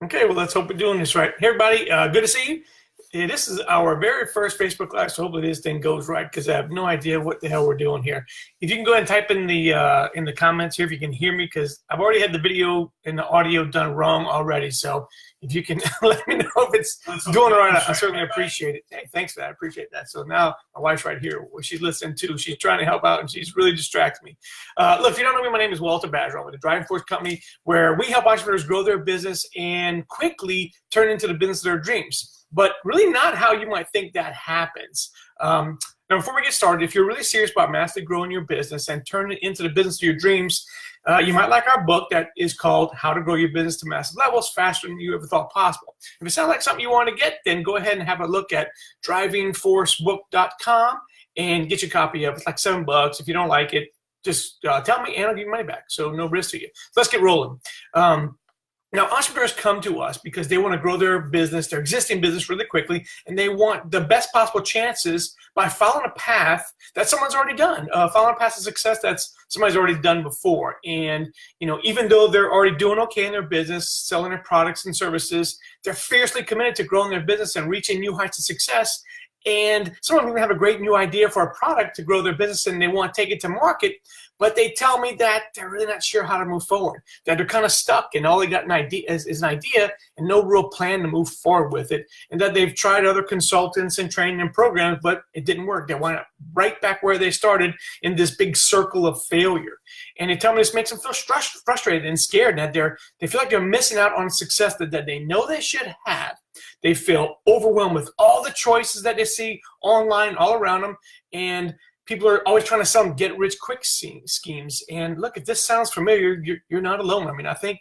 Okay, well, let's hope we're doing this right. Hey, everybody, good to see you. This is our very first Facebook Live, so hopefully this thing goes right because I have no idea what the hell we're doing here. If you can go ahead and type in the comments here if you can hear me, because I've already had the video and the audio done wrong already. So if you can let me know if it's doing it right, I certainly appreciate it. Hey, thanks for that. I appreciate that. So now my wife's right here. She's listening too. She's trying to help out, and she's really distracting me. Look, if you don't know me, my name is Walter Badger. I'm with the Driving Force Company, where we help entrepreneurs grow their business and quickly turn into the business of their dreams. But really not how you might think that happens. Now, before we get started, if you're really serious about massively growing your business and turning it into the business of your dreams, you might like our book that is called How to Grow Your Business to Massive Levels Faster Than You Ever Thought Possible. If it sounds like something you want to get, then go ahead and have a look at drivingforcebook.com and get your copy of it. It's like $7. If you don't like it, just tell me and I'll give you money back. So no risk to you. So let's get rolling. Now, entrepreneurs come to us because they want to grow their business, their existing business really quickly, and they want the best possible chances by following a path that someone's already done, following a path of success that somebody's already done before. And, you know, even though they're already doing okay in their business, selling their products and services, they're fiercely committed to growing their business and reaching new heights of success. And some of them even have a great new idea for a product to grow their business and they want to take it to market, but they tell me that they're really not sure how to move forward, that they're kind of stuck and all they got an idea is an idea and no real plan to move forward with it, and that they've tried other consultants and training and programs, but it didn't work. They wound up right back where they started in this big circle of failure. And they tell me this makes them feel frustrated and scared, and that they feel like they're missing out on success that they know they should have. They feel overwhelmed with all the choices that they see online all around them, and people are always trying to sell them get-rich-quick schemes. And look, if this sounds familiar, you're not alone. I mean, I think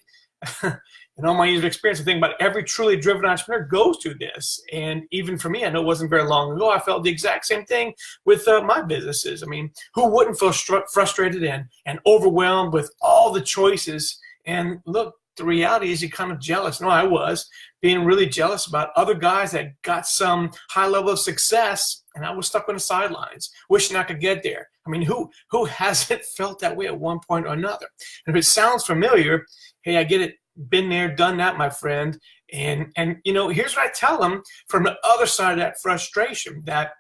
in all my years of experience, I think about every truly driven entrepreneur goes through this. And even for me, I know it wasn't very long ago, I felt the exact same thing with my businesses. I mean, who wouldn't feel frustrated and overwhelmed with all the choices? And look, the reality is you're kind of jealous. No, I was being really jealous about other guys that got some high level of success, and I was stuck on the sidelines, wishing I could get there. I mean, who hasn't felt that way at one point or another? And if it sounds familiar, hey, I get it. Been there, done that, my friend. And you know, here's what I tell them from the other side of that frustration, that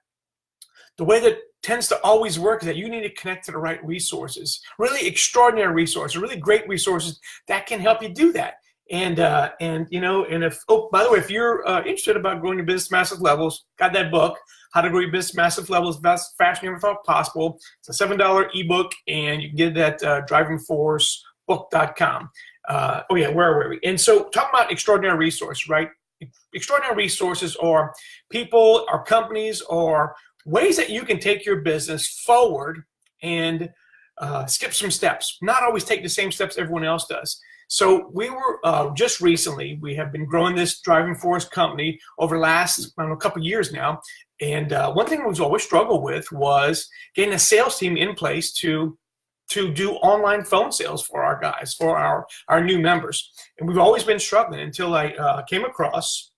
the way that tends to always work is that you need to connect to the right resources, really extraordinary resources, really great resources that can help you do that. And you know, and if, oh, by the way, if you're interested about growing your business to massive levels, got that book, How to Grow Your Business to Massive Levels Faster Than You Ever Thought Possible. It's a $7 ebook, and you can get it at drivingforcebook.com. Oh yeah, where were we? And so talking about extraordinary resources, right? Extraordinary resources are people or companies or ways that you can take your business forward and skip some steps, not always take the same steps everyone else does. So we were just recently, we have been growing this Driving Force company over the last, I don't know, a couple of years now. And one thing we've always struggled with was getting a sales team in place to do online phone sales for our guys, for our new members. And we've always been struggling until I came across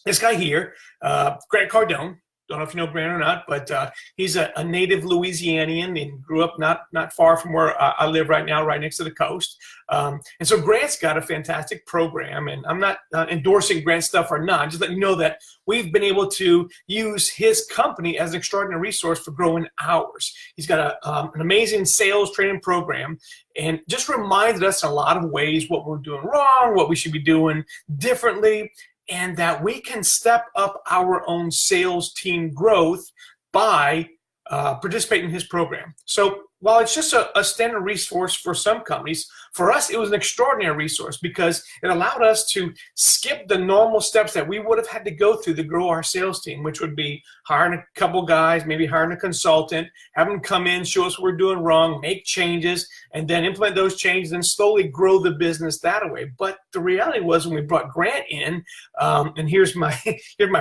this guy here, Grant Cardone. Don't know if you know Grant or not, but he's a native Louisianian and grew up not far from where I live right now, right next to the coast. And so Grant's got a fantastic program, and I'm not endorsing Grant's stuff or not. Just letting you know that we've been able to use his company as an extraordinary resource for growing ours. He's got an amazing sales training program, and just reminded us in a lot of ways what we're doing wrong, what we should be doing differently, and that we can step up our own sales team growth by participating in his program. So while it's just a standard resource for some companies, for us it was an extraordinary resource because it allowed us to skip the normal steps that we would have had to go through to grow our sales team, which would be hiring a couple guys, maybe hiring a consultant, having them come in, show us what we're doing wrong, make changes, and then implement those changes and slowly grow the business that way. But the reality was when we brought Grant in, and here's my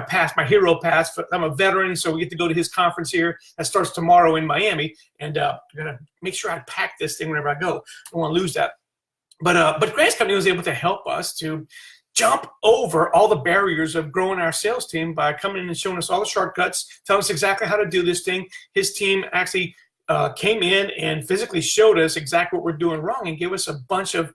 pass, my hero pass. I'm a veteran, so we get to go to his conference here that starts tomorrow in Miami, and I'm gonna make sure I pack this thing whenever I go. I don't want to lose that. But Grant's company was able to help us to jump over all the barriers of growing our sales team by coming in and showing us all the shortcuts, telling us exactly how to do this thing. His team actually came in and physically showed us exactly what we're doing wrong and gave us a bunch of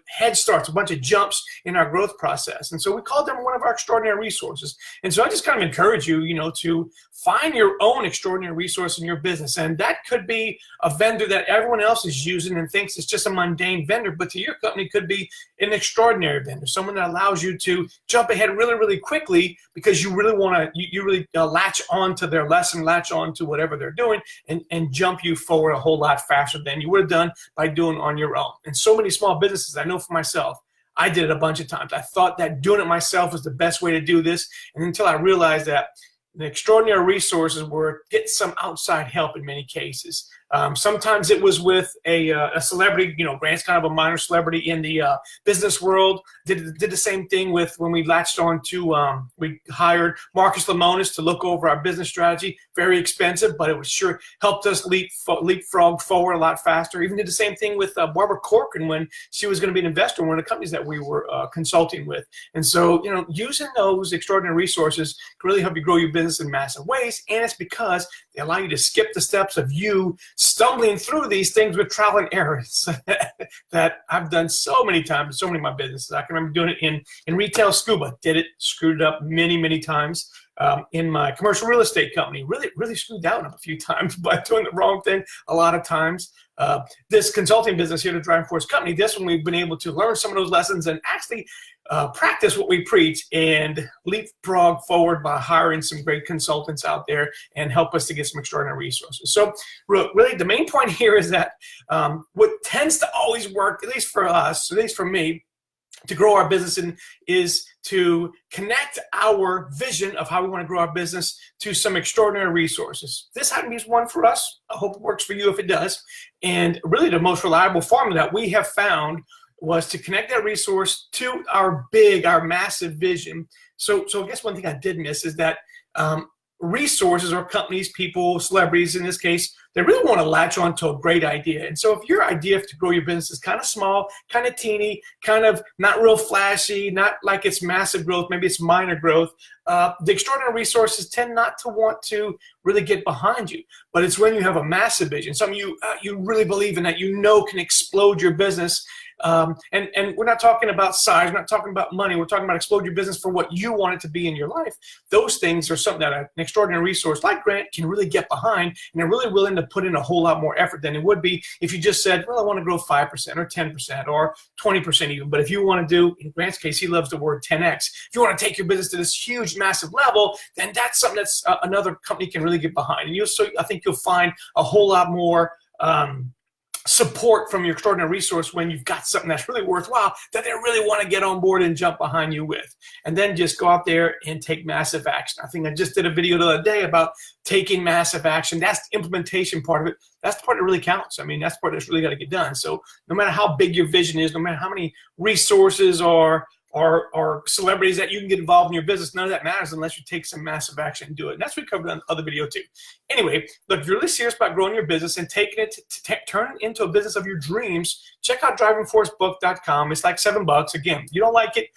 head starts, a bunch of jumps in our growth process. And so we called them one of our extraordinary resources. And so I just kind of encourage you, to find your own extraordinary resource in your business. And that could be a vendor that everyone else is using and thinks it's just a mundane vendor, but to your company could be an extraordinary vendor, someone that allows you to jump ahead really, really quickly because you really want to, you really latch on to their lesson, latch on to whatever they're doing, and jump you forward a whole lot faster than you would have done by doing it on your own. And so many small businesses, I know for myself, I did it a bunch of times. I thought that doing it myself was the best way to do this, and until I realized that the extraordinary resources were get some outside help in many cases. Sometimes it was with a celebrity. Grant's kind of a minor celebrity in the business world. Did the same thing with when we latched on to, we hired Marcus Lemonis to look over our business strategy. Very expensive, but it was sure helped us leapfrog forward a lot faster. Even did the same thing with Barbara Corcoran when she was going to be an investor in one of the companies that we were consulting with. And so, using those extraordinary resources can really help you grow your business in massive ways. And it's because they allow you to skip the steps of you stumbling through these things with trial and errors that I've done so many times, so many of my businesses. I can remember doing it in retail scuba, did it, screwed it up many, many times. In my commercial real estate company, really screwed down a few times by doing the wrong thing a lot of times. This consulting business here, the Driving Force Company, this one we've been able to learn some of those lessons and actually practice what we preach and leapfrog forward by hiring some great consultants out there and help us to get some extraordinary resources. So really the main point here is that what tends to always work, at least for us, at least for me, to grow our business is to connect our vision of how we want to grow our business to some extraordinary resources. This happened to be one for us. I hope it works for you if it does. And really the most reliable formula that we have found was to connect that resource to our massive vision. So I guess one thing I did miss is that resources or companies, people, celebrities in this case, they really want to latch on to a great idea. And so if your idea to grow your business is kind of small, kind of teeny, kind of not real flashy, not like it's massive growth, maybe it's minor growth, the extraordinary resources tend not to want to really get behind you. But it's when you have a massive vision, something you really believe in that can explode your business. And we're not talking about size, we're not talking about money, we're talking about explode your business for what you want it to be in your life. Those things are something that an extraordinary resource like Grant can really get behind, and they're really willing to put in a whole lot more effort than it would be if you just said, well, I want to grow 5% or 10% or 20% even. But if you want to do, in Grant's case, he loves the word 10x. If you want to take your business to this huge, massive level, then that's something that's another company can really get behind. And I think you'll find a whole lot more support from your extraordinary resource when you've got something that's really worthwhile that they really want to get on board and jump behind you with. And then just go out there and take massive action. I think I just did a video the other day about taking massive action. That's the implementation part of it. That's the part that really counts. I mean, that's the part that's really got to get done. So no matter how big your vision is, no matter how many resources or celebrities that you can get involved in your business, none of that matters unless you take some massive action and do it. And that's what we covered on the other video too. Anyway, look, if you're really serious about growing your business and taking it to turn it into a business of your dreams, check out drivingforcebook.com. It's like $7. Again, you don't like it,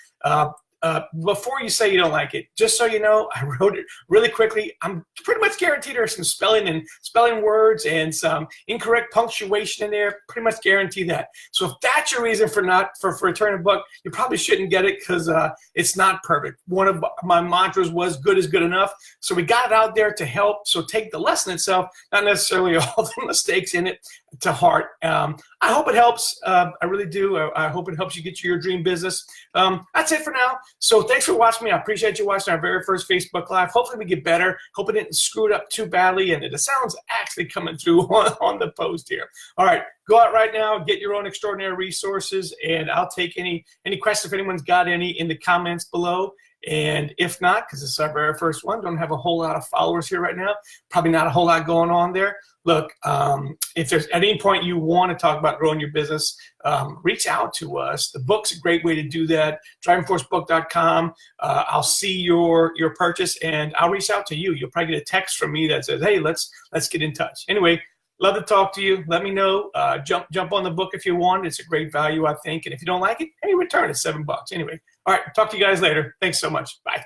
before you say you don't like it, just so you know, I wrote it really quickly. I'm pretty much guaranteed there's some spelling words and some incorrect punctuation in there. Pretty much guarantee that. So if that's your reason for returning a book, you probably shouldn't get it because it's not perfect. One of my mantras was good is good enough. So we got it out there to help. So take the lesson itself, not necessarily all the mistakes in it, to heart. I hope it helps. I really do. I hope it helps you get to your dream business. That's it for now. So thanks for watching me. I appreciate you watching our very first Facebook Live. Hopefully we get better. Hope it didn't screw it up too badly, and the sound's actually coming through on the post here. All right, go out right now, get your own extraordinary resources, and I'll take any questions if anyone's got any in the comments below. And if not, because this is our very first one, don't have a whole lot of followers here right now, probably not a whole lot going on there. Look, if there's at any point you want to talk about growing your business, reach out to us. The book's a great way to do that. drivingforcebook.com. I'll see your purchase and I'll reach out to you. You'll probably get a text from me that says, hey, let's get in touch. Anyway, love to talk to you. Let me know. Jump on the book if you want. It's a great value, I think. And if you don't like it, hey, return it. $7. Anyway, all right. Talk to you guys later. Thanks so much. Bye.